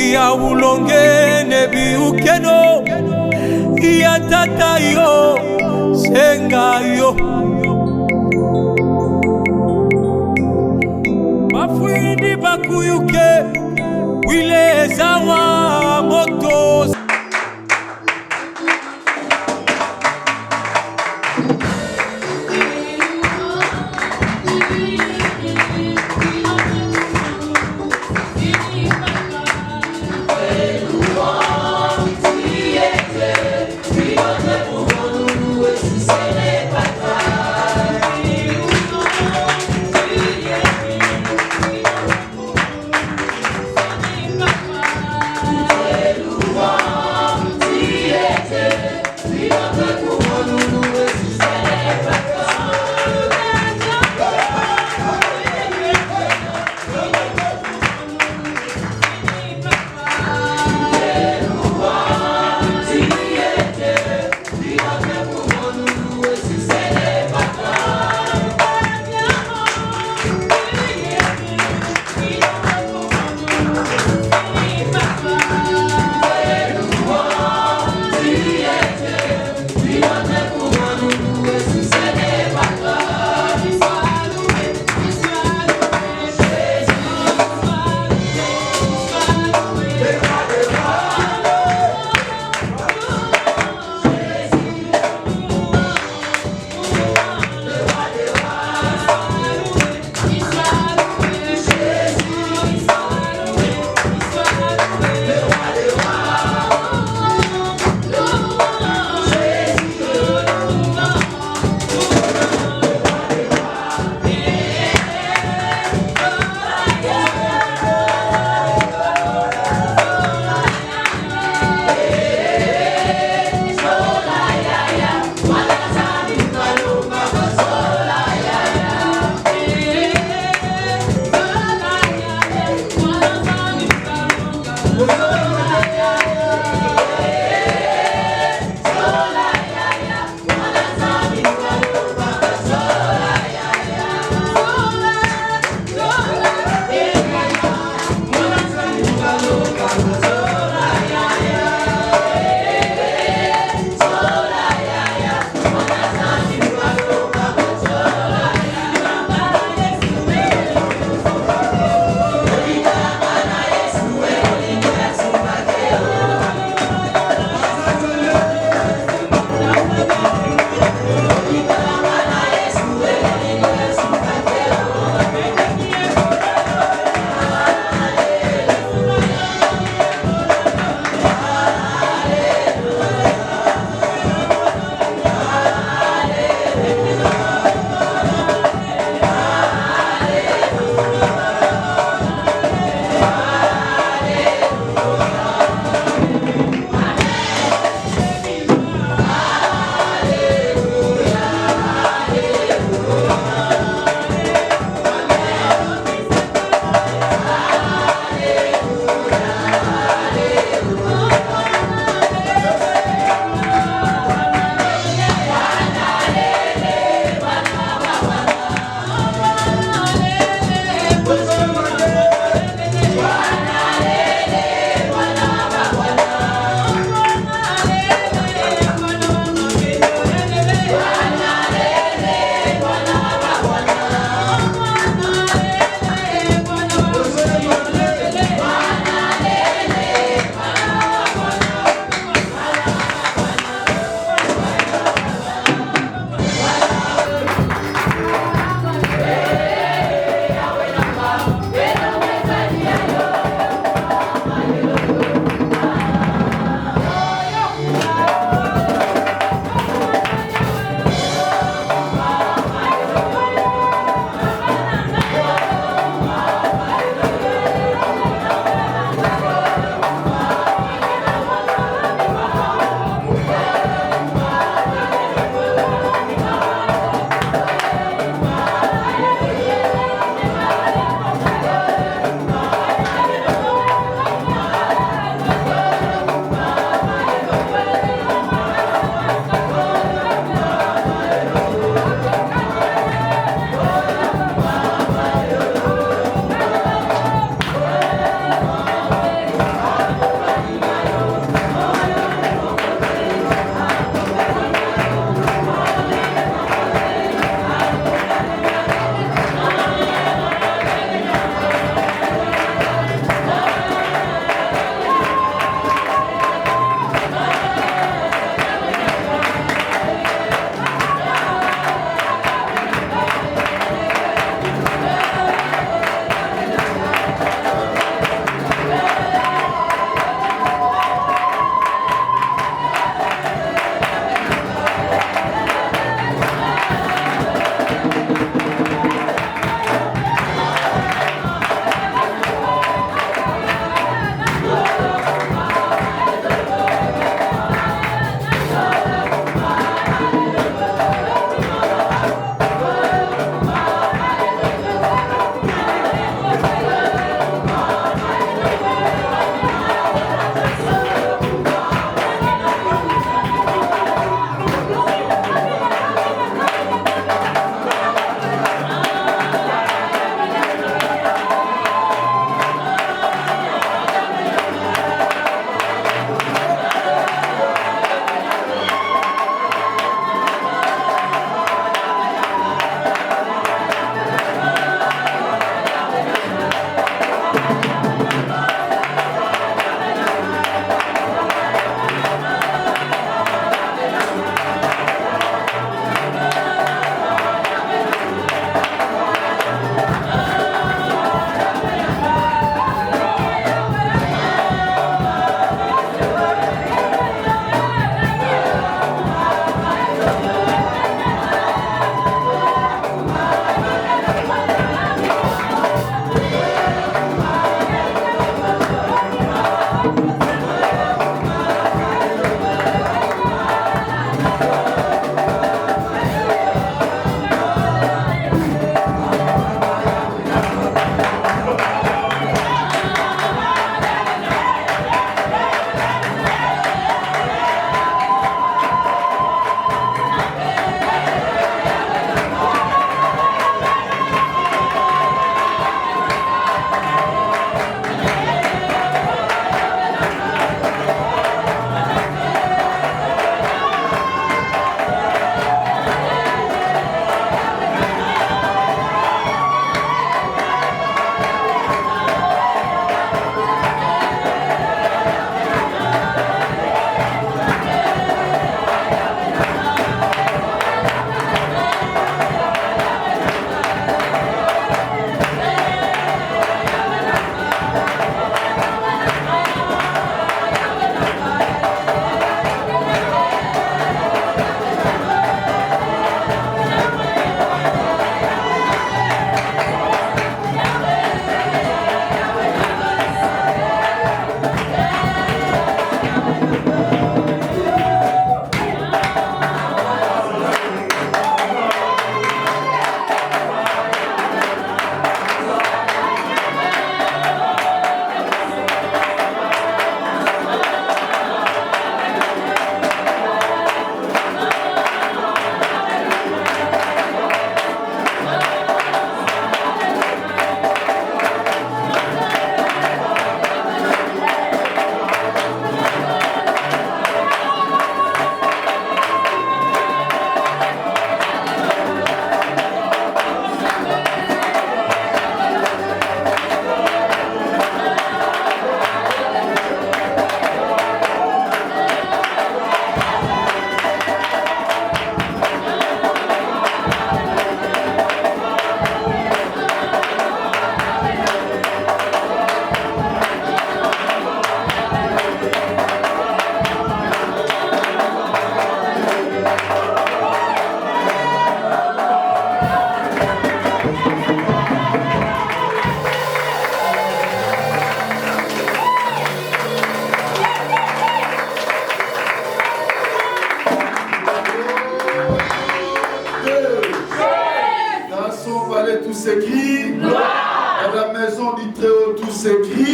ya ulonge nebi ukeno ya tata yo senga yo bafuindi bakuyuke wile zawa moto. Wow.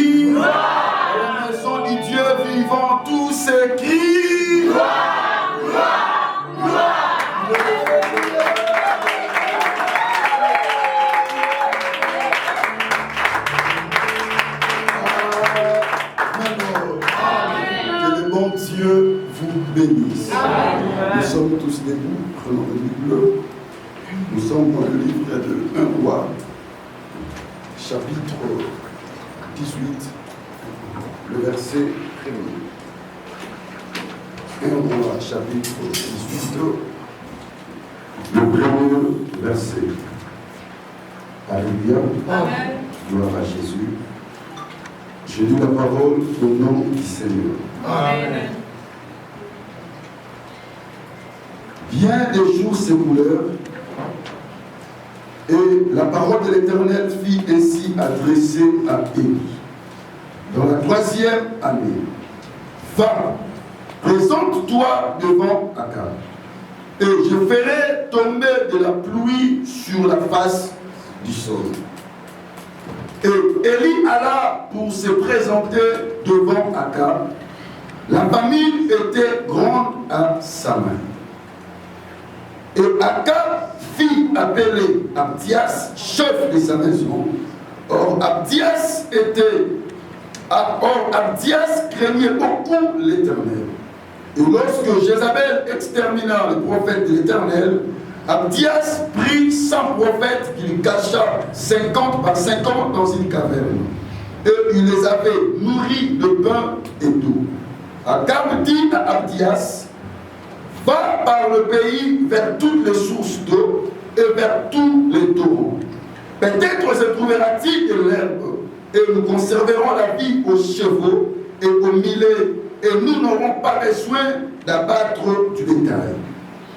crient. Dans la maison du Dieu vivant, tous ces cris. Que le bon Dieu vous bénisse. Nous sommes tous debout, prenons le Bible. Nous sommes dans le livre de 1 Roi, chapitre 18, le verset 1er. 1 Roi, chapitre 18, le premier verset. Alléluia. Amen. Gloire à Jésus. Je lis la parole au nom du Seigneur. Amen. Bien des jours s'écoulèrent, et la parole de l'Éternel fut ainsi adressée à Élie. Dans la 3e année, va, présente-toi devant Akab, et je ferai tomber de la pluie sur la face du sol. Et Élie alla pour se présenter devant Akab. La famille était grande à sa main. Et Akab fit appeler Abdias, chef de sa maison. Or Abdias craignait beaucoup l'Éternel. Et lorsque Jézabel extermina les prophètes de l'Éternel, Abdias prit 100 prophètes qu'il cacha 50 par 50 dans une caverne. Et il les avait nourris de pain et d'eau. Akab dit à Abdias, va par le pays vers toutes les sources d'eau et vers tous les torrents. Peut-être se trouvera-t-il de l'herbe, et nous conserverons la vie aux chevaux et aux milets, et nous n'aurons pas besoin d'abattre du bétail.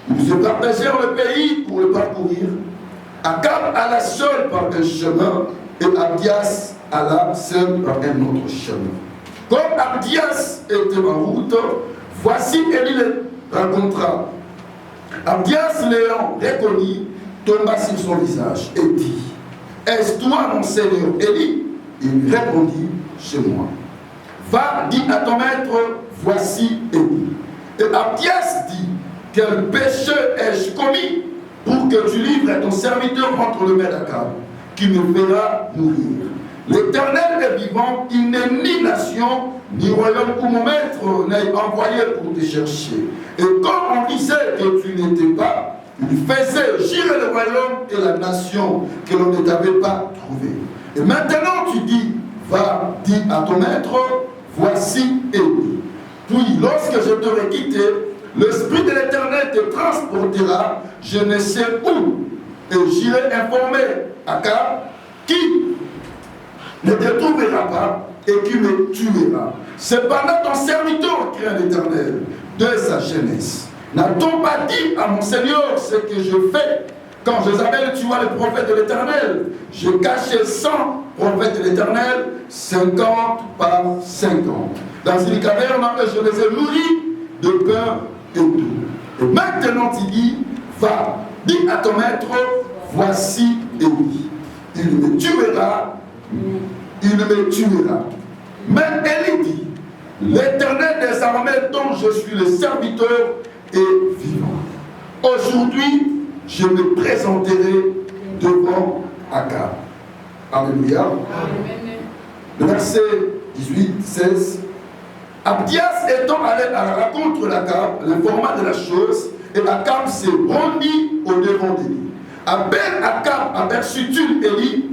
Ils se partagèrent le pays pour le parcourir. Akab alla seul par un chemin, et Abdias alla seul par un autre chemin. Comme Abdias était en route, voici Élie le rencontra. Abdias l'ayant reconnu, tomba sur son visage et dit, est-ce toi mon Seigneur Élie? Il lui répondit, c'est moi. Va, dis à ton maître, voici Élie. Et Abdias dit, quel péché ai-je commis pour que tu livres ton serviteur contre le maître d'Akab, qui me fera mourir? L'Éternel est vivant, il n'est ni nation, ni royaume où mon maître n'ait envoyé pour te chercher. Et comme on disait que tu n'étais pas, il faisait girer le royaume et la nation que l'on ne t'avait pas trouvé. Et maintenant tu dis, va, dis à ton maître, voici Élie. Puis lorsque je t'aurai quitté, l'Esprit de l'Éternel te transportera, je ne sais où, et j'irai informer Akab, qui ne te trouvera pas et qui me tuera. Cependant ton serviteur craint l'Éternel de sa jeunesse. N'a-t-on pas dit à mon Seigneur ce que je fais quand Jézabel tua le prophète de l'Éternel? Je cachais 100 prophètes de l'Éternel, 50 par 50. Dans une caverne, je les ai nourris de pain et d'eau. Et maintenant il dit, va, dis à ton maître, voici Élie. Il me tuera, il me tuera. Mais Élie dit, l'Éternel des armées dont je suis le serviteur est vivant. Aujourd'hui, je me présenterai devant Akab. Alléluia. Le verset 18, 16. Abdias étant allé à la rencontre d'Akab, l'informa de la chose, et Akab s'est rendu au devant d'Élie. À peine Akab aperçut-il Élie,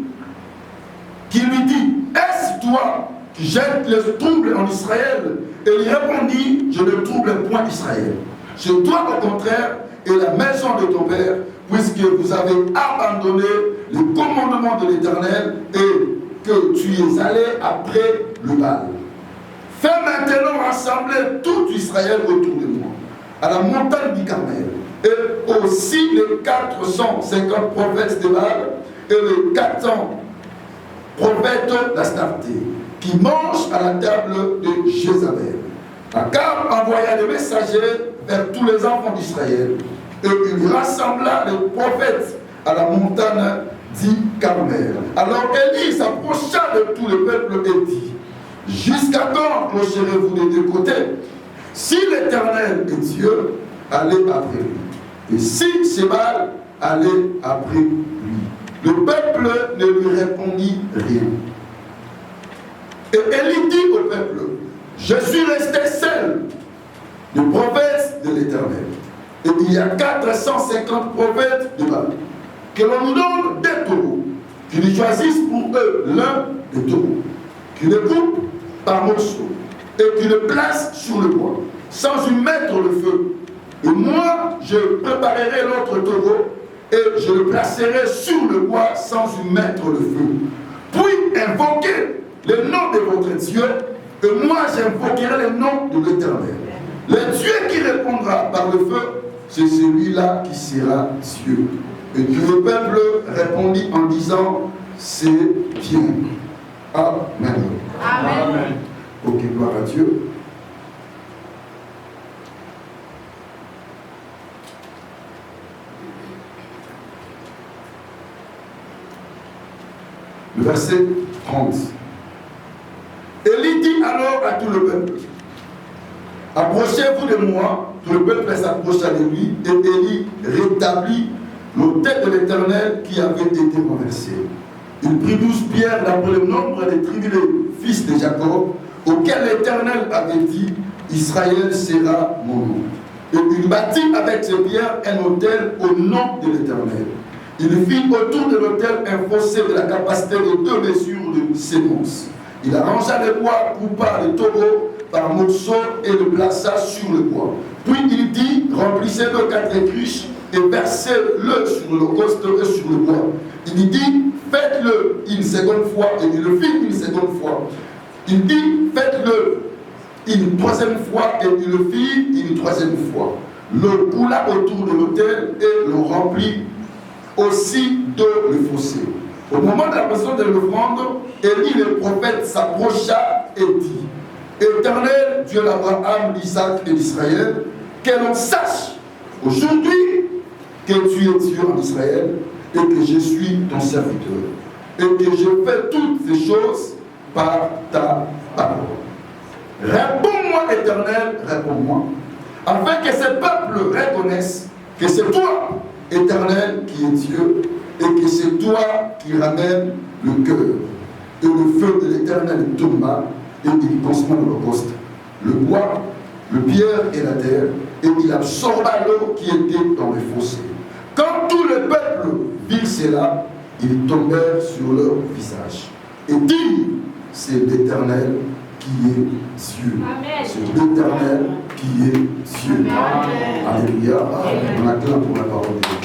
qui lui dit, est-ce toi qui jettes le trouble en Israël? Et il répondit, je ne trouble point Israël. C'est toi au contraire et la maison de ton père, puisque vous avez abandonné le commandement de l'Éternel et que tu es allé après le Baal. Fais maintenant rassembler tout Israël autour de moi, à la montagne du Carmel, et aussi les 450 prophètes de Baal et les 400 prophètes d'Astarté, qui mangent à la table de Jézabel. Akab envoya des messagers vers tous les enfants d'Israël, et il rassembla les prophètes à la montagne du Carmel. Alors Élie s'approcha de tout le peuple et dit, Jusqu'à quand clocherez-vous des deux côtés? Si l'Éternel est Dieu, allez après lui. Et si c'est Baal, allez après lui. Le peuple ne lui répondit rien. Et Élie dit au peuple, je suis resté seul, le prophète de l'Éternel. Et il y a 450 prophètes de Baal. Que l'on nous donne des taureaux, qu'ils choisissent pour eux l'un des taureaux, qu'ils le coupent par morceaux et qu'ils le placent sur le bois, sans y mettre le feu. Et moi, je préparerai l'autre taureau et je le placerai sur le bois sans y mettre le feu. Puis invoquez le nom de votre Dieu, et moi j'invoquerai le nom de l'Éternel. Le Dieu qui répondra par le feu, c'est celui-là qui sera Dieu. Et tout le peuple répondit en disant, c'est bien. Amen. Amen. Ok, gloire à Dieu. Le verset 30. Élie dit alors à tout le peuple, approchez-vous de moi. Tout le peuple s'approcha de lui, et Élie rétablit l'autel de l'Éternel qui avait été renversé. Il prit 12 pierres d'après le nombre des tribus des fils de Jacob, auxquels l'Éternel avait dit, Israël sera mon nom. Et il bâtit avec ces pierres un autel au nom de l'Éternel. Il fit autour de l'autel un fossé de la capacité de 2 mesures de sémence. Il arrangea le bois, coupa le taureau par morceaux et le plaça sur le bois. Puis il dit, remplissez-le 4 cruches et versez-le sur l'holocauste et sur le bois. Il dit, faites-le une seconde fois, et il le fit une seconde fois. Il dit, faites-le une troisième fois, et il le fit une troisième fois. Le coula autour de l'autel et le remplit aussi de le fossé. Au moment de la personne de l'offrande, Élie le prophète s'approcha et dit, Éternel, Dieu d'Abraham, d'Isaac et d'Israël, que l'on sache aujourd'hui que tu es Dieu en Israël et que je suis ton serviteur et que je fais toutes ces choses par ta parole. Réponds-moi, Éternel, réponds-moi, afin que ce peuple reconnaisse que c'est toi, Éternel, qui es Dieu, et que c'est toi qui ramène le cœur. Et le feu de l'Éternel tomba, et il consuma l'holocauste, le bois, le pierre et la terre, et il absorba l'eau qui était dans les fossés. Quand tout le peuple vit cela, ils tombèrent sur leur visage. Et dirent, c'est l'Éternel qui est Dieu. C'est l'Éternel qui est Dieu. Amen. Alléluia. Amen. On acclame pour la parole de Dieu.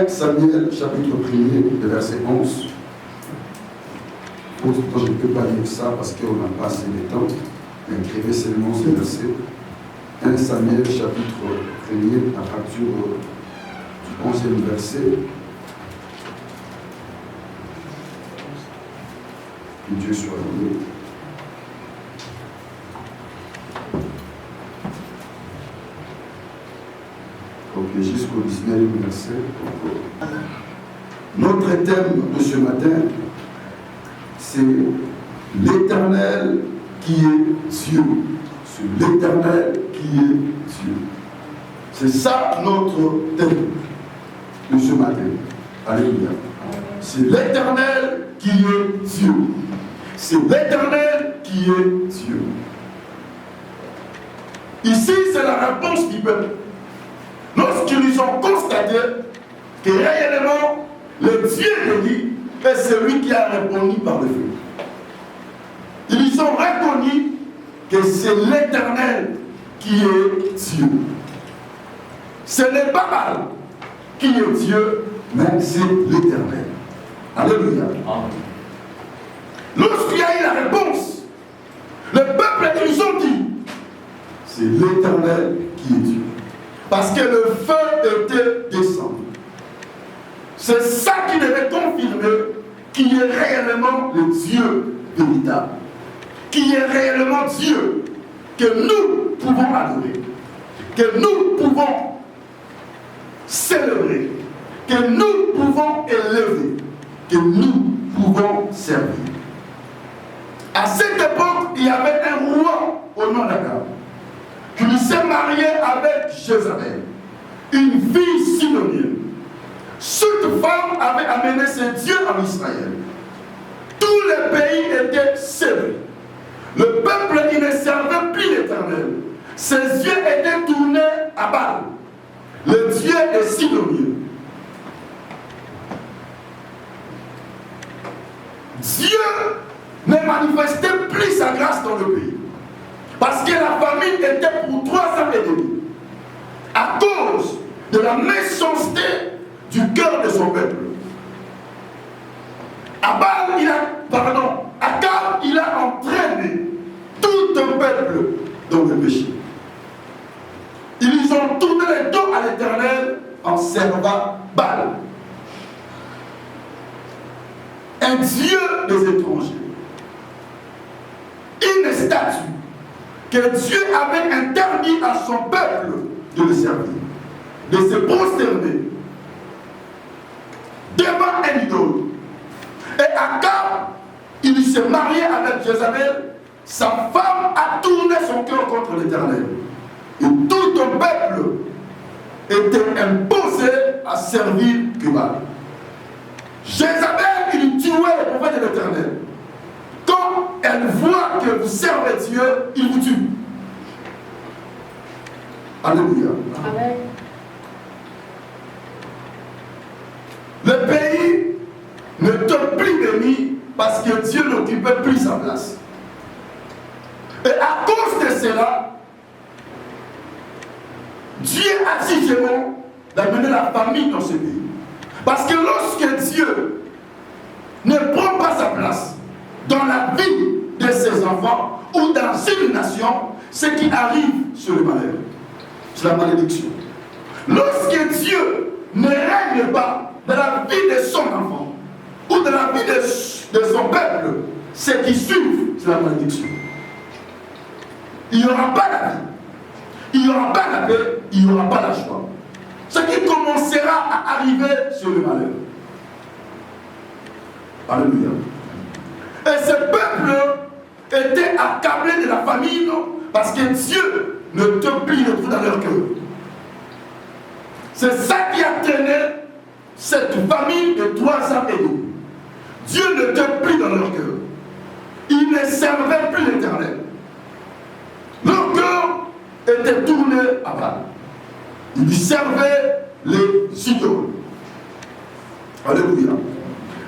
Samuel, chapitre 1er, le verset 11. Je ne peux pas lire ça parce qu'on n'a pas assez de temps. Écrivez seulement ce verset. 1 Samuel, chapitre 1er, à partir du 11e verset. Que Dieu soit loué. Ok, jusqu'au 19e verset. Notre thème de ce matin, c'est l'Éternel qui est Dieu. C'est l'Éternel qui est Dieu. C'est ça notre thème de ce matin. Alléluia. C'est l'Éternel qui est Dieu. C'est l'Éternel qui est Dieu. Ici, c'est la réponse du peuple. Lorsqu'ils ont constaté que réellement, le Dieu d'Élie est celui qui a répondu par le feu. Ils ont reconnu que c'est l'Éternel qui est Dieu. Ce n'est pas Baal qui est Dieu, mais c'est l'Éternel. Alléluia. Lorsqu'il y a eu la réponse, le peuple, ils ont dit, c'est l'Éternel qui est Dieu. Parce que le feu était descendu. C'est ça qui devait confirmer qui est réellement le Dieu véritable. Qui est réellement Dieu. que nous pouvons adorer, que nous pouvons célébrer, que nous pouvons élever, que nous pouvons servir. À cette époque, il y avait un roi au nom d'Akab qui s'est marié avec Jézabel, une fille sidonienne. Cette femme avait amené ses dieux en Israël. Tout le pays était séparé. Le peuple, il ne servait plus l'Éternel. Ses yeux étaient tournés à Baal, le dieu des Sidoniens. Dieu ne manifestait plus sa grâce dans le pays. Parce que la famine était pour 3 ans et demi. À cause de la méchanceté du cœur de son peuple. Akab, il a entraîné tout un peuple dans le péché. Ils ont tourné les dos à l'Éternel en servant Baal, un dieu des étrangers. Une statue que Dieu avait interdit à son peuple de le servir, de se prosterner devant un idole. Et Akab, il s'est marié avec Jézabel. Sa femme a tourné son cœur contre l'Éternel. Et tout un peuple était imposé à servir Baal. Jézabel, il tuait le prophète de l'Éternel. Quand elle voit que vous servez Dieu, il vous tue. Alléluia. Amen. Le pays ne t'ont plus béni parce que Dieu n'occupait plus sa place. Et à cause de cela, Dieu a dit d'amener la famille dans ce pays. Parce que lorsque Dieu ne prend pas sa place dans la vie de ses enfants ou dans une nation, ce qui arrive sur le malheur, c'est la malédiction. Lorsque Dieu ne règne pas dans la vie de son enfant ou dans la vie de son peuple, ce qui suit, c'est la malédiction. Il n'y aura pas la vie, il n'y aura pas la paix, il n'y aura pas la joie. Ce qui commencera à arriver sur le malheur. Alléluia. Et ce peuple était accablé de la famine parce que Dieu ne te plie le trou dans leur cœur. C'est ça qui a traîné cette famille de 3 ans et demi. Dieu ne te plie dans leur cœur. Ils ne servaient plus l'Éternel. Leur cœur était tourné à Baal. Ils servaient les idoles. Alléluia.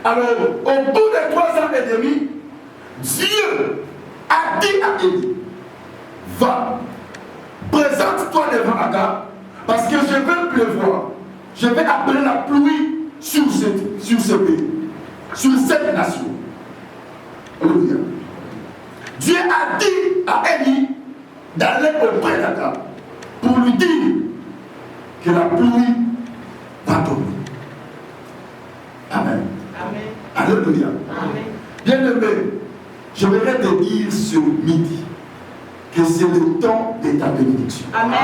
Alors, au bout de 3 ans et demi, Dieu a dit à Élie, va, présente-toi devant Akab, parce que je vais pleuvoir. Je vais appeler la pluie sur ce pays, sur cette nation. Alléluia. Dieu a dit à Élie d'aller auprès d'Akab pour lui dire que la pluie va tomber. Amen. Amen. Alléluia. Bien-aimé, je voudrais te dire ce midi que c'est le temps de ta bénédiction. Amen.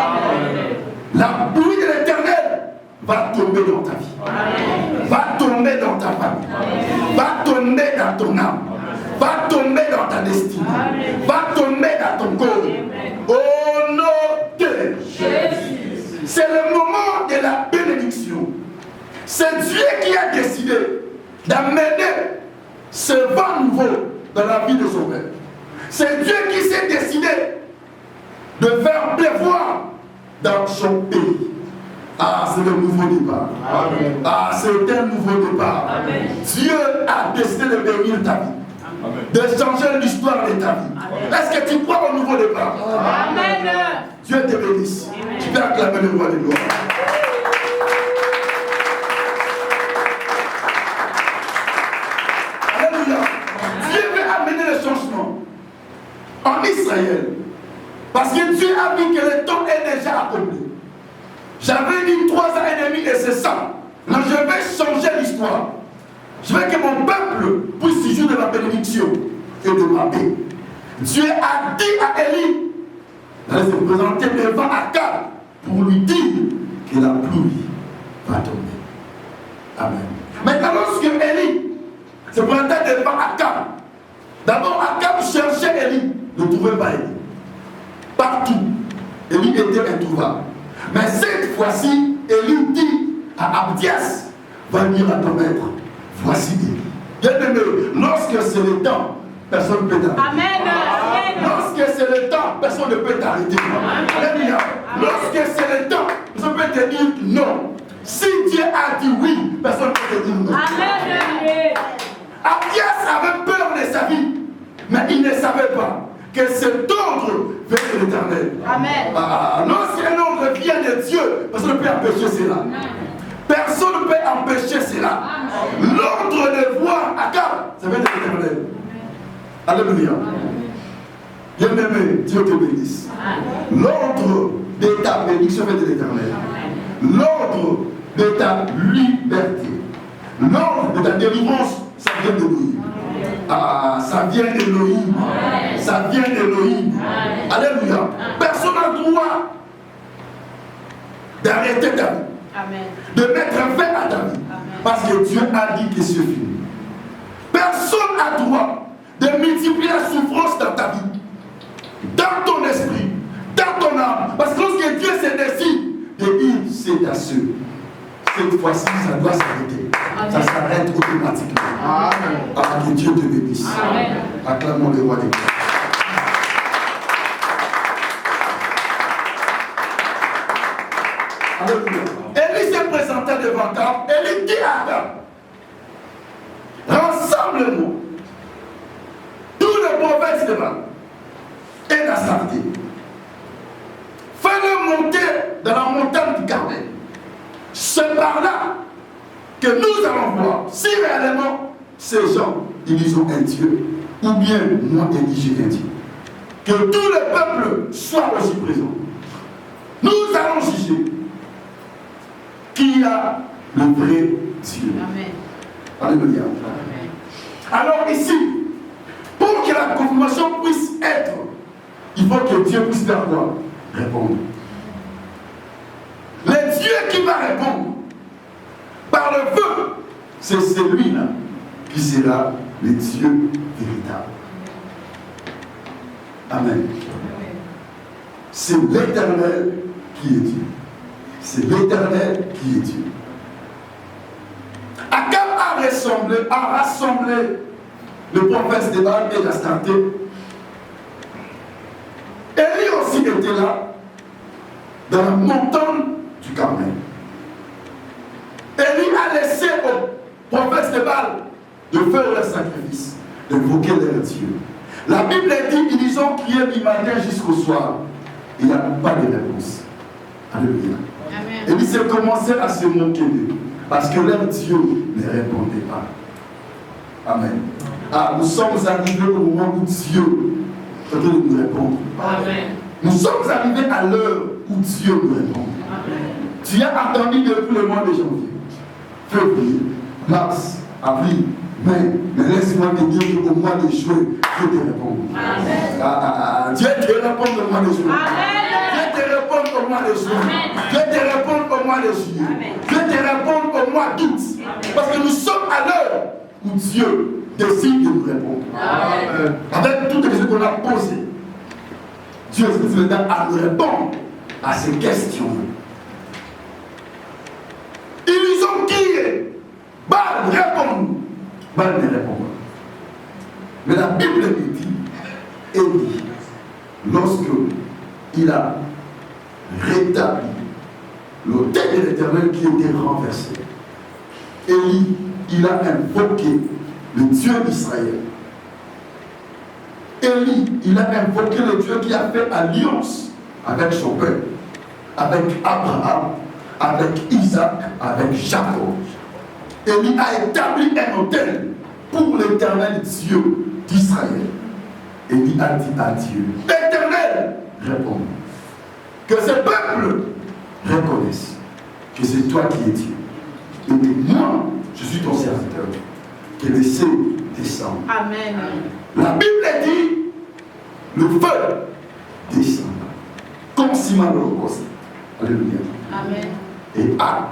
La pluie de l'Éternel va tomber dans ta vie. Amen. Va tomber dans ta famille. Amen. Va tomber dans ton âme. Amen. Va tomber dans ta destinée. Amen. Va tomber dans ton corps. Au nom de Jésus. C'est le moment de la bénédiction. C'est Dieu qui a décidé d'amener ce vent nouveau dans la vie de son peuple. C'est Dieu qui s'est décidé de faire pleuvoir dans son pays. Ah, c'est le nouveau départ. Amen. Ah, c'est un nouveau départ. Amen. Dieu a décidé de bénir ta vie. Amen. De changer l'histoire de ta vie. Est-ce que tu crois au nouveau départ? Amen. Dieu te bénisse. Tu peux acclamer le roi des gloires. Alléluia. Dieu veut amener le changement en Israël. Parce que Dieu a vu que le temps est déjà accompli. J'avais dit 3 ans et demi et c'est ça. Là, je vais changer l'histoire. Je veux que mon peuple puisse jouir de la bénédiction et de ma paix. Dieu a dit à Élie Il allait se présenter devant Akab pour lui dire que la pluie va tomber. Amen. Maintenant, lorsque Élie se présentait devant Akab, d'abord Akab cherchait Élie, ne trouvait pas Élie. Partout, Élie était introuvable. Mais cette fois-ci, Élie dit à Abdias, va dire à ton maître, voici Élie. Bien-aimé, lorsque c'est le temps, personne ne peut t'arrêter. Amen. Lorsque c'est le temps, personne ne peut t'arrêter. Alléluia. Lorsque c'est le temps, personne ne peut te dire non. Si Dieu a dit oui, personne ne peut te dire non. Amen. Abdias avait peur de sa vie, mais il ne savait pas que cet ordre vient de l'Éternel. Amen. Lorsqu'un ordre vient de Dieu, personne ne peut empêcher cela. Personne ne peut empêcher cela. L'ordre de voir Akab, ça vient de l'Éternel. Alléluia. Bien-aimé, Dieu te bénisse. L'ordre de ta bénédiction vient de l'Éternel. L'ordre de ta liberté. L'ordre de ta délivrance, ça vient d'Élohim. Ça vient d'Élohim. Ça vient d'Élohim. Alléluia. Personne n'a le droit d'arrêter ta vie. Amen. De mettre fin à ta vie. Parce que Dieu a dit que c'est fini. Personne n'a le droit de multiplier la souffrance dans ta vie, dans ton esprit, dans ton âme. Parce que lorsque Dieu se décide de dire c'est à ceux, cette fois-ci ça doit s'arrêter. Ça s'arrête automatiquement. Amen. Que Dieu te bénisse. Acclamons le roi des gloires. Élie s'est présenté devant Akab. Élie dit à Akab, rassemble-nous tous les prophètes de Baal et d'Astarté. Fais-le monter dans la montagne du Carmel. C'est par là que nous allons voir si réellement ces gens, ils ont un Dieu, ou bien moi, Élie, j'ai un Dieu. Que tout le peuple soit aussi présent. Nous allons juger qui a le vrai Dieu. Amen. Alléluia. Alors ici, pour que la confirmation puisse être, il faut que Dieu puisse faire quoi? Répondre. Le Dieu qui va répondre par le feu, c'est celui-là qui sera le Dieu véritable. Amen. C'est l'Éternel qui est Dieu. C'est l'Éternel qui est Dieu. Akab a rassemblé le prophète de Baal et d'Astarté. Élie aussi était là, dans la montagne du Carmel. Élie a laissé aux prophètes de Baal de faire leur sacrifice, d'invoquer leur Dieu. La Bible dit qu'ils ont prié du matin jusqu'au soir. Il n'y a pas de réponse. Alléluia. Élie s'est commencé à se moquer d'eux parce que leur Dieu ne répondait pas. Amen. Nous sommes arrivés au moment où Dieu est en train de nous répondre. Amen. Nous sommes arrivés à l'heure où Dieu nous répond. Amen. Tu as attendu depuis le mois de janvier, février, mars, avril, mai. Mais laisse-moi te dire qu'au mois de juin, Dieu te répond. Dieu te répond au mois de juin. Dieu te répond au mois de juin. Dieu te répond au mois de juillet. Dieu te répond au mois d'août. Parce que nous sommes à l'heure où Dieu décide de nous répondre. Amen. Avec toutes les questions qu'on a posées, Dieu se met à nous répondre à ces questions. Ils ont crié, Baal, réponds-nous. Baal ne répond pas. Mais la Bible nous dit, Élie, lorsque il a rétabli l'autel de l'Éternel qui était renversé, Élie, il a invoqué le Dieu d'Israël. Élie, il a invoqué le Dieu qui a fait alliance avec son peuple, avec Abraham, avec Isaac, avec Jacob. Élie a établi un autel pour l'Éternel Dieu d'Israël. Élie a dit à Dieu, Éternel, réponds. Que ce peuple reconnaisse que c'est toi qui es Dieu. Et que moi, je suis ton serviteur. Que le ciel descende. Amen. La Bible dit, le feu descend. consumma l'Holocauste. Alléluia. Amen. Et à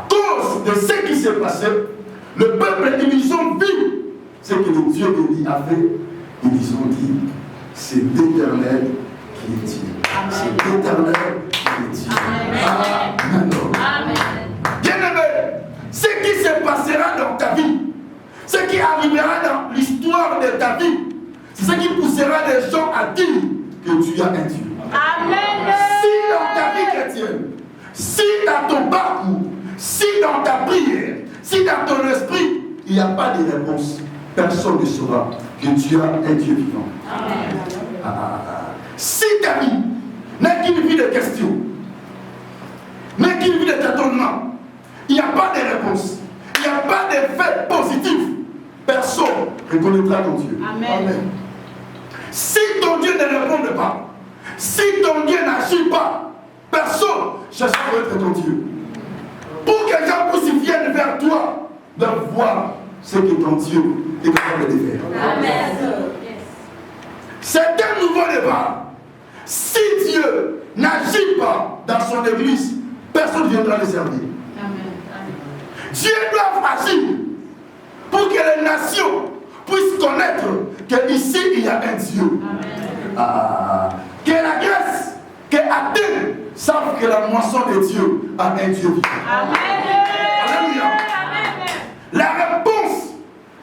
cause de ce qui s'est passé, le peuple, ils ont vu ce que le Dieu d'Élie a fait. Ils ont dit, c'est l'Éternel qui est Dieu. C'est l'Éternel qui est Dieu. Amen. Bien-aimé, ce qui se passera dans ta vie, ce qui arrivera dans l'histoire de ta vie, c'est ce qui poussera les gens à dire que tu as un Dieu. Amen. Si dans ta vie chrétienne, si dans ton parcours, si dans ta prière, si dans ton esprit, il n'y a pas de réponse, personne ne saura que tu as un Dieu vivant. Amen. Si ta vie n'est qu'une vie de questions, n'est qu'une vie de tâtonnement, il n'y a pas de réponse, il n'y a pas d'effet positif, personne ne reconnaîtra ton Dieu. Amen. Si ton Dieu ne répond pas, si ton Dieu n'agit pas, personne ne cherchera à être ton Dieu. Pour que les gens puissent viennent vers toi, de voir ce que ton Dieu est capable de faire. Amen. C'est un nouveau départ. Si Dieu n'agit pas dans son église, personne ne viendra le servir. Amen. Dieu doit agir pour que les nations puissent connaître qu'ici il y a un Dieu. Que la Grèce, que Athènes savent que la moisson de Dieu a un Dieu vivant. Alléluia. La réponse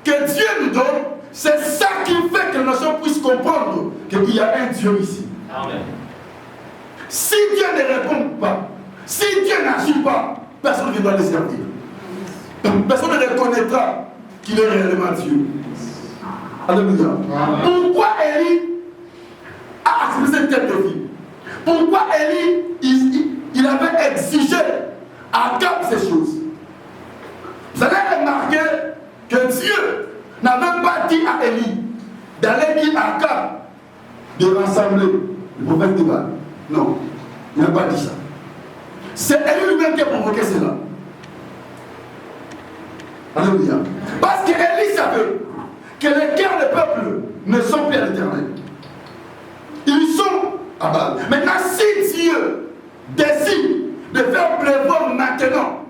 que Dieu nous donne, c'est ça qui fait que les nations puissent comprendre qu'il y a un Dieu ici. Amen. Si Dieu ne répond pas, si Dieu n'agit pas, personne ne viendra le servir. Personne ne reconnaîtra qu'il est réellement Dieu. Alléluia. Pourquoi Élie a accepté cette tête de vie? Pourquoi Élie, il avait exigé à Akab ces choses? Vous allez remarquer que Dieu n'avait pas dit à Élie d'aller dire à Akab de rassembler le prophète de Baal. Non, il n'a pas dit ça. C'est Élie lui-même qui a provoqué cela. Alléluia. Parce qu'Élie savait que les cœurs du peuple ne sont plus à l'Éternel. Ils sont à Baal. Maintenant, si Dieu décide de faire pleuvoir maintenant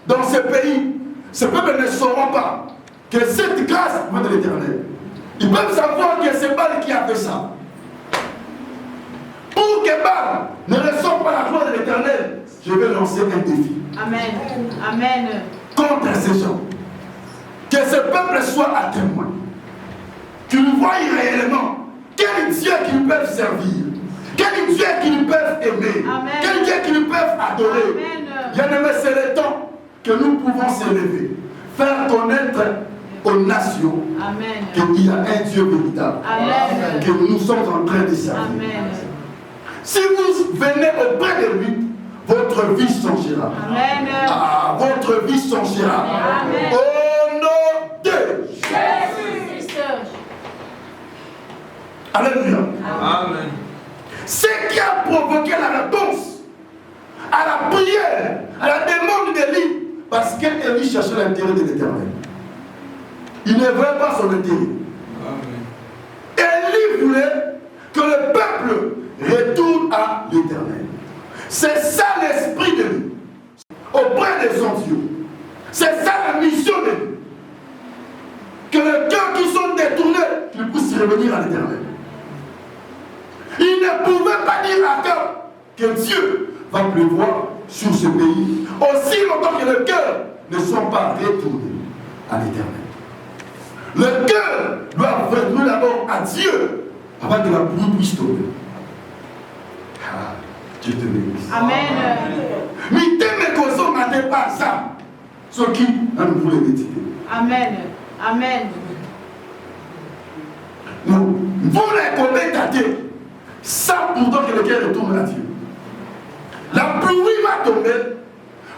dans ce pays, ce peuple ne saura pas que cette grâce vient de l'Éternel. Ils peuvent savoir que c'est Baal qui a fait ça. Pour que Baal ne reçoive pas la gloire de l'Éternel, je vais lancer un défi. Amen. Amen. Contre ces gens. Que ce peuple soit à témoin. Qu'ils voient réellement quel Dieu qu'ils peuvent servir. Quel Dieu qu'ils peuvent aimer. Amen. Quel Dieu qu'ils peuvent adorer. Bien-aimé, c'est le temps que nous pouvons s'élever. Faire connaître aux nations qu'il y a un Dieu véritable. Amen. Que nous sommes en train de servir. Amen. Si vous venez auprès de lui, votre vie changera. Amen. Ah, votre vie changera. Amen. Au nom de Jésus. Alléluia. Amen. Ce qui a provoqué la réponse à la prière, à la demande d'Élie, parce qu'Élie cherchait l'intérêt de l'Éternel. Il ne voulait pas son intérêt. Élie voulait que le peuple retourne à l'Éternel. C'est ça l'esprit de lui, auprès de son Dieu. C'est ça la mission de lui. Que les cœurs qui sont détournés, qu'ils puissent revenir à l'Éternel. Il ne pouvait pas dire à Akab que Dieu va pleuvoir sur ce pays aussi longtemps que les cœurs ne sont pas retournés à l'Éternel. Le cœur doit revenir d'abord à Dieu avant que la pluie puisse tomber. Ah, Dieu te bénisse. Amen. Mais t'aimes que ça n'était pas ça. Ce qui ne voulait méditer. Amen. Amen. Non, vous les commentatez. Ça pourtant que le cœur retourne à Dieu. La pluie va tomber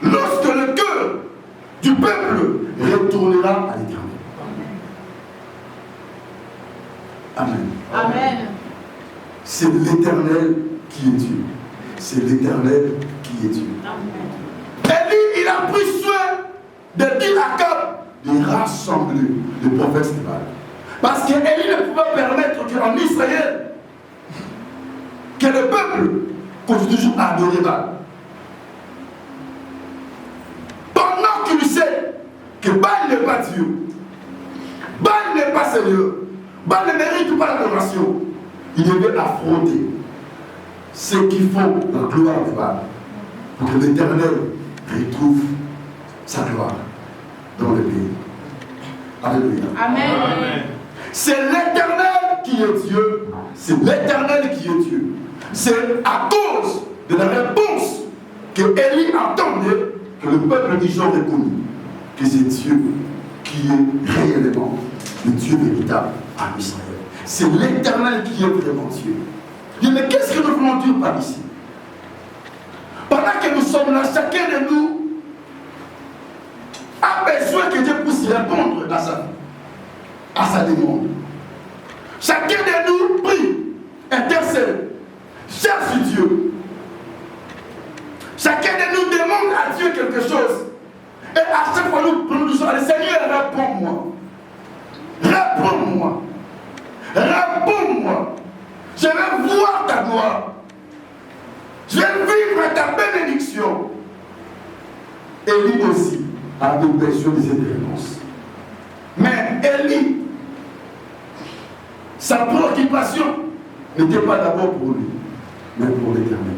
lorsque le cœur du peuple retournera à l'Éternel. Amen. Amen. C'est l'Éternel qui est Dieu. C'est l'Éternel qui est Dieu. Élie, il a pris soin de dire à Akab de rassembler les prophètes de Baal. Parce qu'Élie ne pouvait permettre qu'en Israël, que le peuple continue toujours à adorer Baal. Pendant qu'il sait que Baal n'est pas Dieu, Baal n'est pas Seigneur, Baal ne mérite pas l'adoration, il devait affronter ceux qui font la gloire de Baal pour que l'Éternel retrouve sa gloire dans le pays. Alléluia. Amen. C'est l'Éternel qui est Dieu. C'est l'Éternel qui est Dieu. C'est à cause de la réponse que Élie attendait que le peuple d'Israël reconnu que c'est Dieu qui est réellement le Dieu véritable en Israël. C'est l'Éternel qui est vraiment Dieu. Je dis, mais qu'est-ce que nous voulons dire par ici? Pendant que nous sommes là, chacun de nous a besoin que Dieu puisse répondre à sa demande. Chacun de nous prie, intercède, cherche Dieu. Chacun de nous demande à Dieu quelque chose. Et à chaque fois nous disons, Seigneur, réponds-moi. Réponds-moi. Réponds-moi. Je vais voir ta gloire. Je vais vivre ta bénédiction. Élie aussi avait besoin de cette réponse. Mais Élie, sa préoccupation n'était pas d'abord pour lui, mais pour l'Éternel.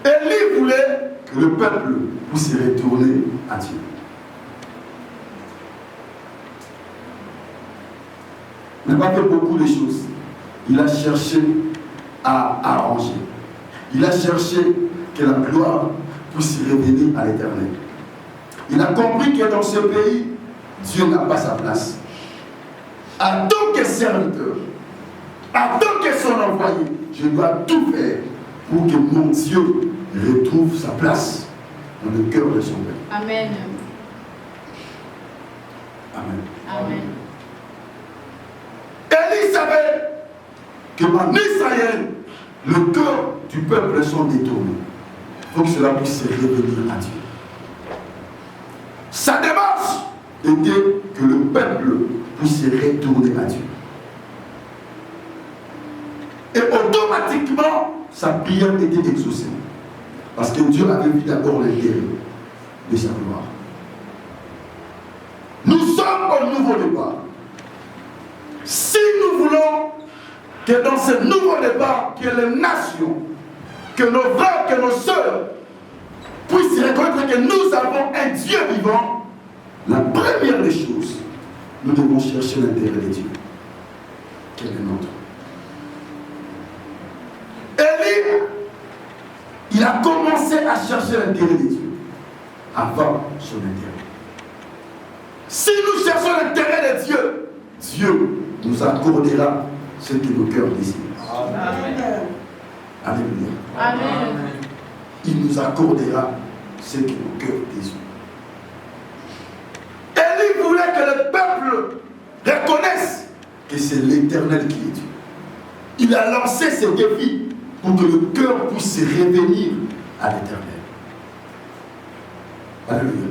Élie voulait que le peuple puisse retourner à Dieu. Il n'a pas fait beaucoup de choses. Il a cherché à arranger. Il a cherché que la gloire puisse revenir à l'Éternel. Il a compris que dans ce pays, Dieu n'a pas sa place. En tant que serviteur, en tant que son envoyé, je dois tout faire pour que mon Dieu retrouve sa place dans le cœur de son peuple. Amen. Amen. Amen. Élie savait que en Israël, le cœur du peuple sont détournés. Il faut que cela puisse revenir à Dieu. Sa démarche était que le peuple puisse retourner à Dieu. Et automatiquement, sa prière était exaucée. Parce que Dieu avait vu d'abord l'intérêt de sa gloire. Nous sommes au nouveau départ. Si nous voulons que dans ce nouveau départ, que les nations, que nos frères, que nos sœurs puissent reconnaître que nous avons un Dieu vivant, la première des choses, nous devons chercher l'intérêt de Dieu. Quel est notre? Élie, il a commencé à chercher l'intérêt de Dieu avant son intérêt. Si nous cherchons l'intérêt de Dieu, Dieu nous accordera ce que nos cœurs désirent. Amen. Alléluia. Amen. Il nous accordera ce que nos cœurs désirent. Élie voulait que le peuple reconnaisse que c'est l'Éternel qui est Dieu. Il a lancé ce défi pour que le cœur puisse revenir à l'Éternel. Alléluia.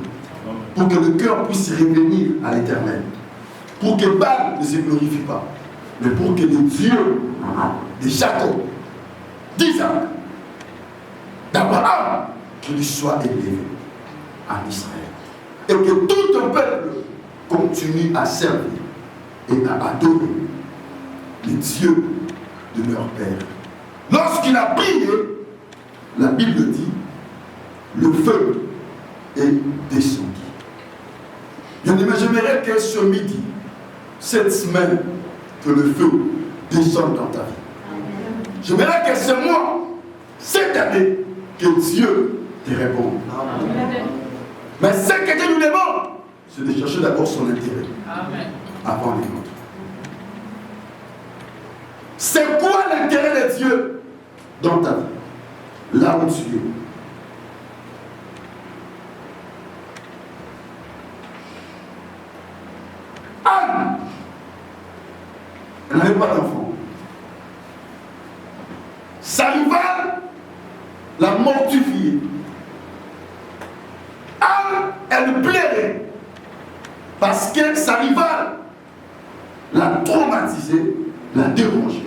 Pour que le cœur puisse revenir à l'Éternel. Pour que Baal ne se glorifie pas, mais pour que le Dieu de Jacob, d'Isaac, d'Abraham, qu'il soit élevé en Israël. Et que tout un peuple continue à servir et à adorer le Dieu de leur père. Lorsqu'il a prié, la Bible dit, le feu est descendu. Bien aimé, j'aimerais que ce midi, cette semaine, que le feu descende dans ta vie. J'aimerais que ce mois, cette année, que Dieu te réponde. Amen. Mais ce que Dieu nous demande, c'est de chercher d'abord son intérêt. Amen. Avant les autres. C'est quoi l'intérêt de Dieu dans ta vie? Là où tu es. Anne, elle n'avait pas d'enfant. Sa rivale l'a mortifiée. Anne, elle plairait parce que sa rivale l'a traumatisée, l'a dérangée,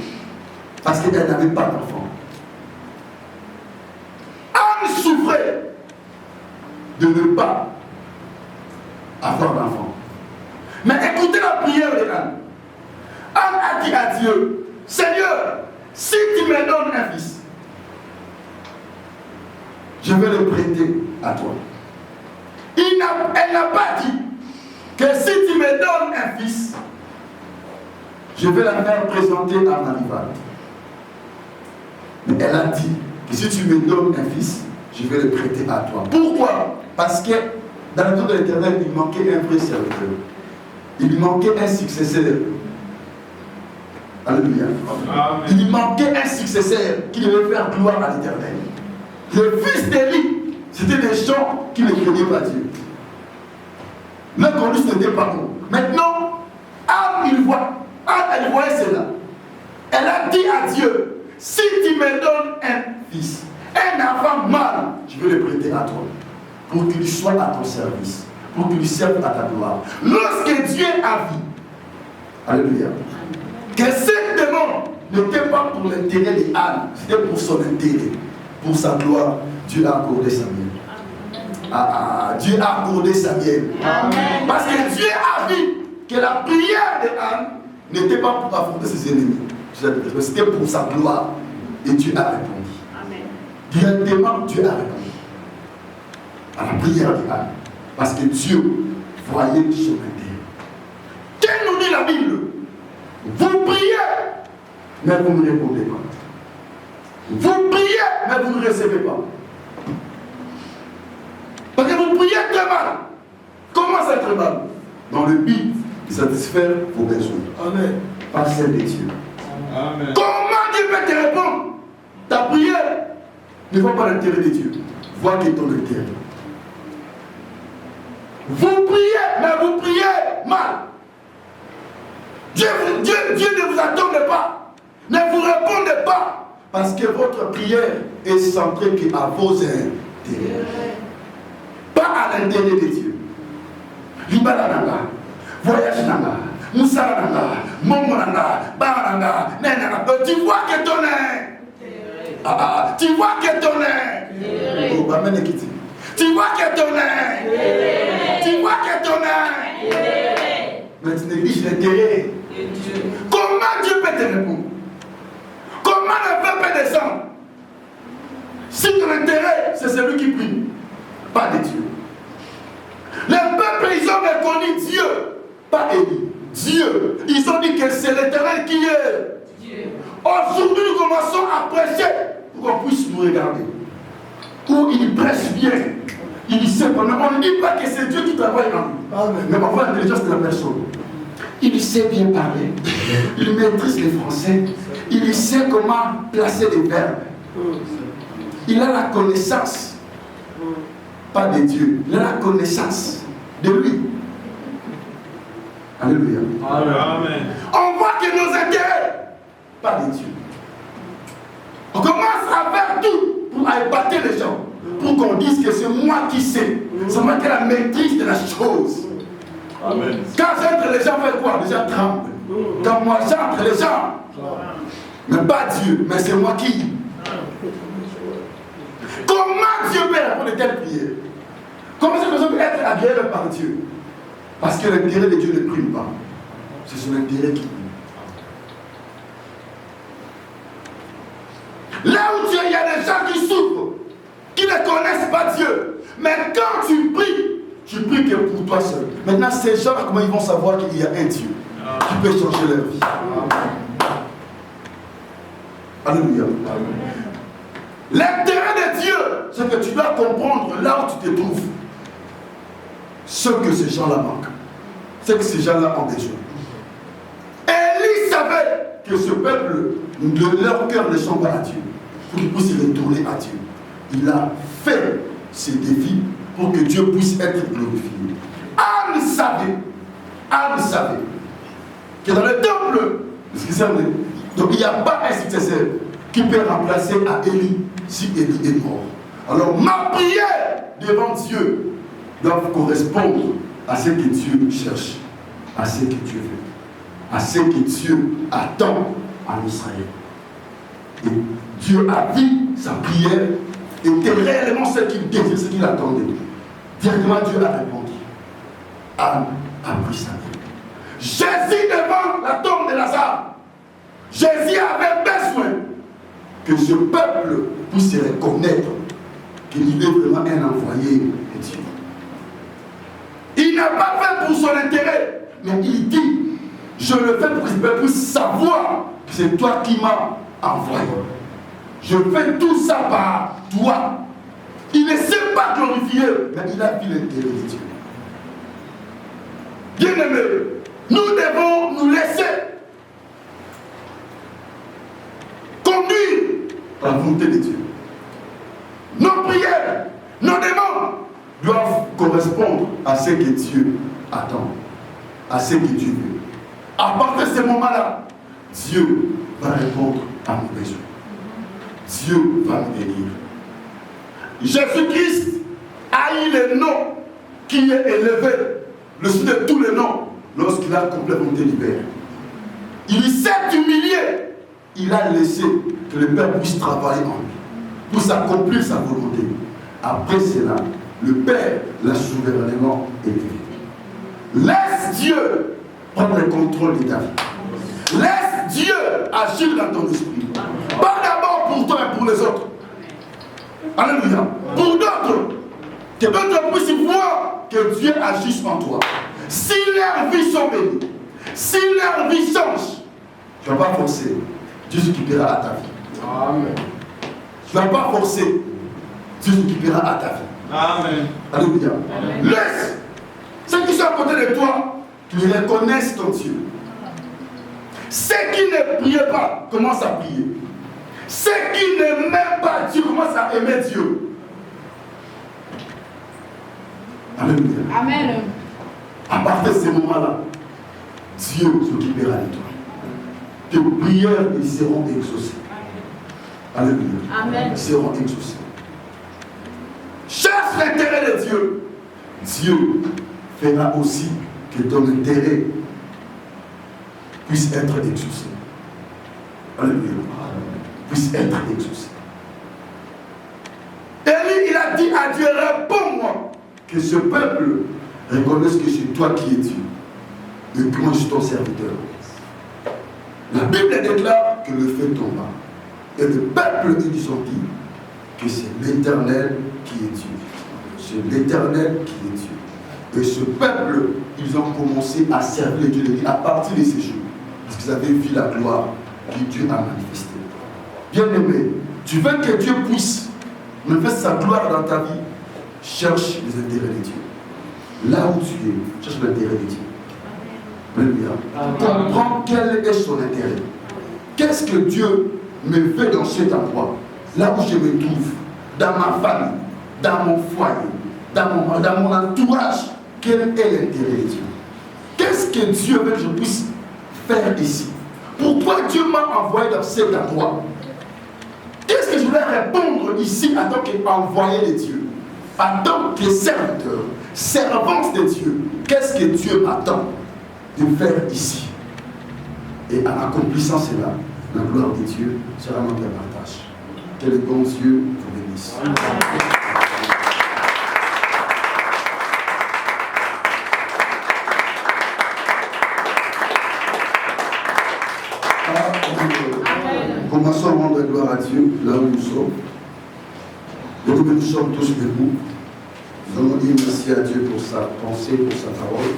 parce qu'elle n'avait pas d'enfant. de ne pas avoir d'enfant. Mais écoutez la prière de Anne. Anne a dit à Dieu, Seigneur, si tu me donnes un fils, je vais le prêter à toi. Elle n'a pas dit que si tu me donnes un fils, je vais la faire présenter à ma rivale. Mais elle a dit que si tu me donnes un fils, je vais le prêter à toi. Pourquoi? Parce que dans le tour de l'Éternel, il manquait un vrai serviteur. Il manquait un successeur. Alléluia. Amen. Il manquait un successeur qui devait faire gloire à l'Éternel. Le fils d'Élie, c'était des gens qui ne craignaient pas Dieu. Leur conduite n'était pas bon. Maintenant, Anne, elle voyait cela. Elle a dit à Dieu, si tu me donnes un fils, un enfant mâle, je vais le prêter à toi. Pour qu'il soit à ton service. Pour qu'il serve à ta gloire. Lorsque Dieu a vu, alléluia, que cette demande n'était pas pour l'intérêt d'Anne, c'était pour son intérêt, pour sa gloire, Dieu a accordé Samuel. Dieu a accordé Samuel. Amen. Parce que Dieu a vu que la prière d'Anne n'était pas pour affronter ses ennemis, c'était pour sa gloire. Et Dieu a répondu. Amen. Directement, Dieu a répondu à la prière d'Anne. Parce que Dieu voyait son intérêt. Qu'elle nous dit la Bible? Vous priez, mais vous ne répondez pas. Vous priez, mais vous ne recevez pas. Parce que vous priez très mal. Comment c'est très mal? Dans le but de satisfaire vos besoins. Amen. Pas celle de Dieu. Amen. Comment Dieu peut te répondre? Ta prière ne voit pas l'intérêt de Dieu. Vois que ton intérêt. Vous priez, mais vous priez mal. Dieu ne vous attend pas. Ne vous répondez pas. Parce que votre prière est centrée à vos intérêts. Pas à l'intérêt de Dieu. Libala nanga, voyage nanga, moussa nanga, momo nanga, bar nanga, nanga. Tu vois que ton est. Tu vois que ton est. Oh, bah, tu vois que ton est. Tu vois que ton est. Mais tu négliges l'intérêt. Comment Dieu peut te répondre? Comment le peuple peut descendre? Si ton intérêt, c'est celui qui prie, pas de Dieu. Les peuples, ils ont reconnu Dieu, pas Élie. Dieu. Ils ont dit que c'est l'Éternel qui est Dieu. Aujourd'hui, nous commençons à prêcher pour qu'on puisse nous regarder. Où il prêche bien. Il dit simplement, on ne dit pas que c'est Dieu qui travaille en lui. Mais parfois l'intelligence de la personne. Il sait bien parler. Il maîtrise les français. Il sait comment placer les verbes. Il a la connaissance. Pas de Dieu. Il a la connaissance de lui. Alléluia. Amen. On voit que nos intérêts, pas de Dieu. On commence à faire tout pour épater les gens. Pour qu'on dise que c'est moi qui sais. C'est moi qui ai la maîtrise de la chose. Amen. Quand j'entre, les gens font quoi? Les gens tremblent. Quand moi j'entre, les gens. Mais pas Dieu, mais c'est moi qui. Comment Dieu peut répondre de telles prières? Comment cette personne peut être agréable par Dieu? Parce que l'intérêt de Dieu ne prime pas. C'est son intérêt qui prime. Là où il y a des gens qui souffrent, qui ne connaissent pas Dieu. Mais quand tu pries que pour toi seul. Maintenant, ces gens, comment ils vont savoir qu'il y a un Dieu qui peut changer leur vie? Alléluia. L'intérêt de Dieu, c'est que tu dois comprendre là où tu te trouves. Ce que ces gens-là manquent. Ce que ces gens-là ont besoin. Élie savait que ce peuple, de leur cœur ne sont pas à Dieu. Pour qu'ils puissent se retourner à Dieu. Il a fait ces défis pour que Dieu puisse être glorifié. Anne savait que dans le temple, donc il n'y a pas un successeur qui peut remplacer à Élie si Élie est mort. Alors ma prière devant Dieu doit correspondre à ce que Dieu cherche, à ce que Dieu veut, à ce que Dieu attend en Israël. Et Dieu a vu sa prière était réellement ce qu'il désire, ce qu'il attendait. Directement, Dieu a répondu. Anne a pris sa vie. Jésus devant la tombe de Lazare. Jésus avait besoin que ce peuple puisse reconnaître qu'il est vraiment un envoyé de Dieu. Il n'a pas fait pour son intérêt, mais il dit, je le fais pour que ce peuple puisse savoir que c'est toi qui m'as envoyé. Je fais tout ça par toi. Il ne s'est pas glorifié, mais il a vu l'intérêt de Dieu. Bien-aimés, nous devons nous laisser conduire par la volonté de Dieu. Nos prières, nos demandes doivent correspondre à ce que Dieu attend, à ce que Dieu veut. À partir de ce moment-là, Dieu va répondre à nos besoins. Dieu va nous bénir. Jésus-Christ a eu le nom qui est élevé, le dessus de tous les noms, lorsqu'il a complètement été libéré. Il s'est humilié. Il a laissé que le Père puisse travailler en lui, pour s'accomplir sa volonté. Après cela, le Père l'a souverainement élevé. Laisse Dieu prendre le contrôle de ta vie. Laisse Dieu agir dans ton esprit. Pas d'abord pour toi et pour les autres. Alléluia. Pour d'autres, que d'autres puissent voir que Dieu agisse en toi. Si leurs vies sont bénies, si leur vie change, tu ne vas pas forcer. Dieu s'occupera à ta vie. Amen. Tu ne vas pas forcer. Dieu s'occupera à ta vie. Amen. Alléluia. Laisse ceux qui sont à côté de toi qu'ils reconnaissent ton Dieu. Ceux qui ne prient pas commencent à prier. Ceux qui n'aiment pas Dieu commencent à aimer Dieu. Alléluia. Amen. À partir de ce moment-là, Dieu s'occupera de toi. Tes prières ils seront exaucées. Alléluia. Amen. Ils seront exaucés. Cherche l'intérêt de Dieu. Dieu fera aussi que ton intérêt puisse être exaucé. Alléluia. Puisse être exaucé. Élie, il a dit à Dieu, réponds-moi que ce peuple reconnaisse que c'est toi qui es Dieu et que moi je suis ton serviteur. La Bible déclare que le feu tomba. Et le peuple, ils ont dit que c'est l'Éternel qui est Dieu. C'est l'Éternel qui est Dieu. Et ce peuple, ils ont commencé à servir Dieu à partir de ces jours. Parce qu'ils avaient vu la gloire que Dieu a manifestée. Bien-aimé, tu veux que Dieu puisse manifester sa gloire dans ta vie, cherche les intérêts de Dieu. Là où tu es, cherche l'intérêt de Dieu. Alléluia. Comprends quel est son intérêt. Qu'est-ce que Dieu me fait dans cet endroit, là où je me trouve, dans ma famille, dans mon foyer, dans mon entourage. Quel est l'intérêt de Dieu? Qu'est-ce que Dieu veut que je puisse faire ici? Pourquoi Dieu m'a envoyé dans cet endroit? Qu'est-ce que je voulais répondre ici en tant qu'envoyé de Dieu, en tant que serviteur, servante de Dieu? Qu'est-ce que Dieu m'attend de faire ici? Et en accomplissant cela, la gloire de Dieu sera notre partage. Que le bon Dieu vous bénisse. Commençons à rendre gloire à Dieu là où nous sommes. Donc nous sommes tous debout. Nous allons dire merci à Dieu pour sa pensée, pour sa parole.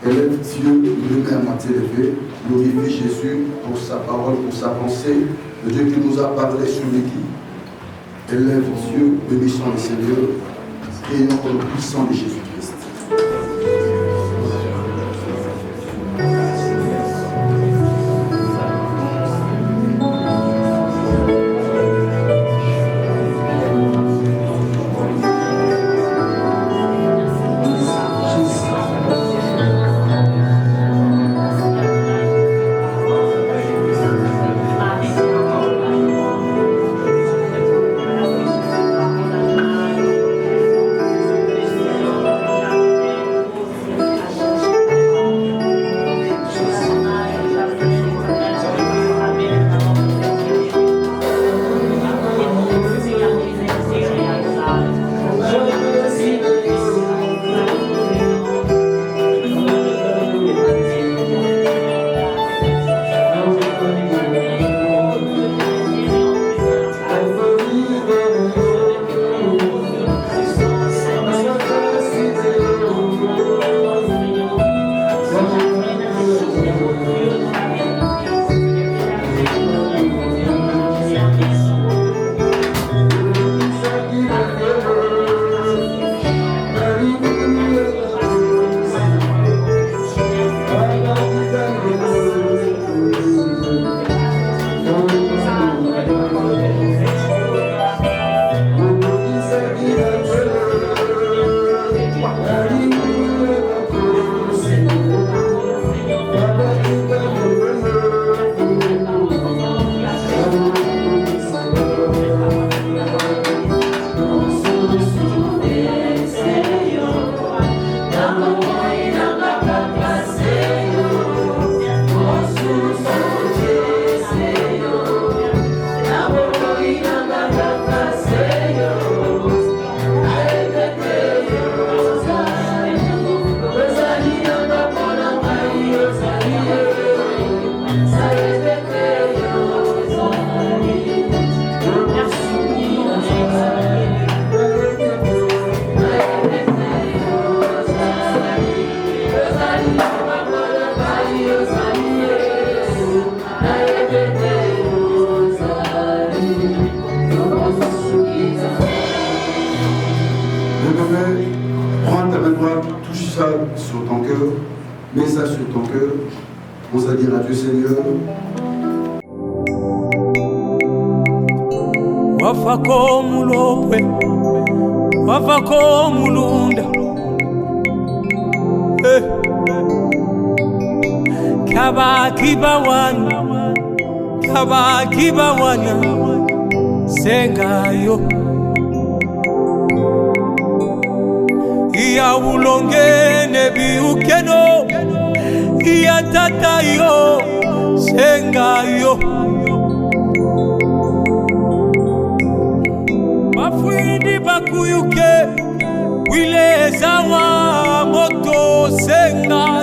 Élève Dieu, le met à moitié levé. Glorifie Jésus pour sa parole, pour sa pensée. Le Dieu qui nous a parlé sur l'équipe. Élève Dieu, bénissons le Seigneur. Prions pour le puissant de Jésus-Christ. ça sur ton cœur. Mets ça sur ton cœur. On va dire à Dieu Seigneur. Wafako mulopwe, wafako mulunda. Kabaki bawana, sengayo. Iya ulongene biukeno, iya tatayo, sengayo. Bafwindi bakuyuke, wile zawa moto sengayo.